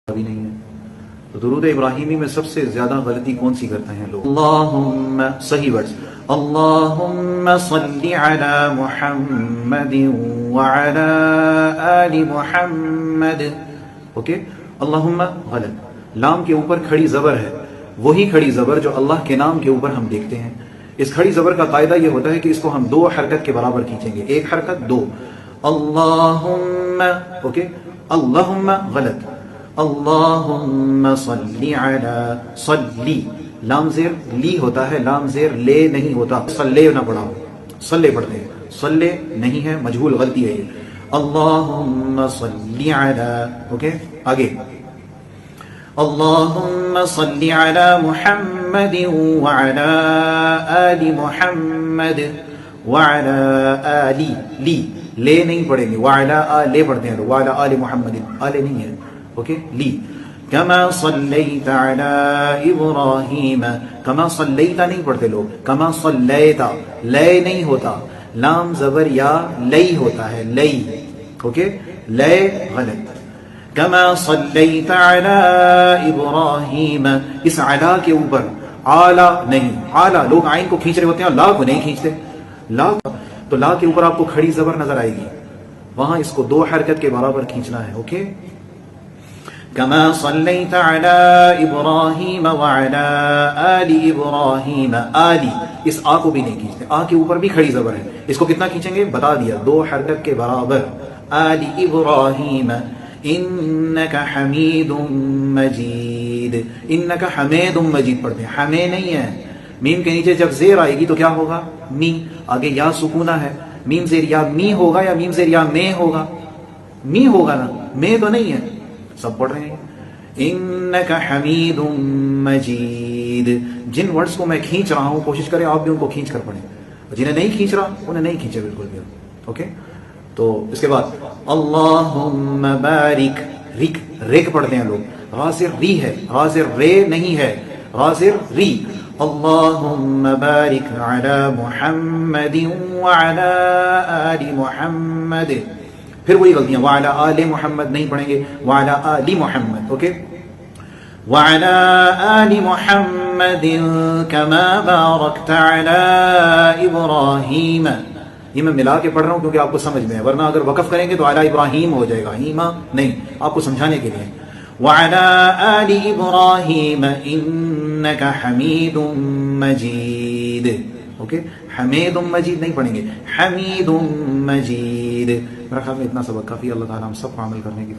بھی نہیں ہے. تو درود ابراہیمی میں سب سے زیادہ غلطی کون سی کرتے ہیں لوگ؟ اللہم صحیح ورڈز، اللہم صلی علی محمد وعلی آل محمد. اوکے، اللہم غلط، لام کے اوپر کھڑی زبر ہے، وہی کھڑی زبر جو اللہ کے نام کے اوپر ہم دیکھتے ہیں. اس کھڑی زبر کا قاعدہ یہ ہوتا ہے کہ اس کو ہم دو حرکت کے برابر کھینچیں گے، ایک حرکت دو. اللہم، اوکے، اللہم غلط، اللہم صلی علی، صلی لام زیر لی ہوتا ہے، لام زیر لے نہیں ہوتا. صلی نہ پڑھا، صلی پڑھتے ہیں، صلی نہیں ہے، مجہول، غلطی ہے یہ. اللہم صلی علی، اوکے آگے، اللہم صلی علی محمد وعلی آل محمد وعلی آلی، لی لے نہیں پڑھیں گے، وعلی آلے پڑھتے ہیں، وعلی آل محمد، آلے نہیں ہے، اوکے، لی. کما صلیت علی ابراہیم، کما صلیت نہیں پڑھتے لوگ، کما صلیت لے نہیں ہوتا، لام زبر یا لئی ہوتا ہے، لئی، اوکے، لے غلط. کما صلیت علی ابراہیم، اس علا کے اوپر آلہ نہیں، آلہ لوگ عین کو کھینچ رہے ہوتے ہیں، لا کو نہیں کھینچتے. لا تو لا کے اوپر آپ کو کھڑی زبر نظر آئے گی، وہاں اس کو دو حرکت کے برابر کھینچنا ہے. اوکے، کما صلیت علی ابراہیم وعلی آل ابراہیم، آلی، اس آ کو بھی نہیں کھینچتے، آ کے اوپر بھی کھڑی زبر ہے، اس کو کتنا کھینچیں گے بتا دیا، دو حرکت کے برابر. آل ابراہیم انک حمید مجید، انک حمید مجید پڑھتے ہیں، حمے نہیں ہے. میم کے نیچے جب زیر آئے گی تو کیا ہوگا؟ می. آگے یا سکونہ ہے، میم زیر یا می ہوگا یا میم زیر یا میں ہوگا؟ می ہوگا نا، میں تو نہیں ہے. سب پڑھ رہے ہیں انک حمید مجید. جن ورڈز کو میں کھینچ رہا ہوں کوشش کریں آپ بھی ان کو کھینچ کر پڑھیں، جنہیں نہیں کھینچ رہا انہیں نہیں کھینچے بالکل بھی. اوکے، تو اس کے بعد اللہم بارک، ریک ریک پڑھتے ہیں لوگ، غازر ری ہے، غازر رے نہیں ہے، غازر ری. اللہم بارک علی محمد وعلی آل محمد، پھر وہی غلطیاں، وعلی آل محمد نہیں پڑھیں گے، وعلی آل محمد. اوکے، وعلی آل محمد کما بارکت علی ابراہیم. یہ میں ملا کے پڑھ رہا ہوں کیونکہ آپ کو سمجھ میں ہے، ورنہ اگر وقف کریں گے تو علی ابراہیم ہو جائے گا، ایما نہیں، آپ کو سمجھانے کے لیے. وعلی آل ابراہیم انک حمید مجید. اوکے، حمید مجید نہیں پڑھیں گے، حمید مجید. میرا خیال میں اتنا سبق کافی، اللہ تعالیٰ ہم سب کو عمل کرنے کی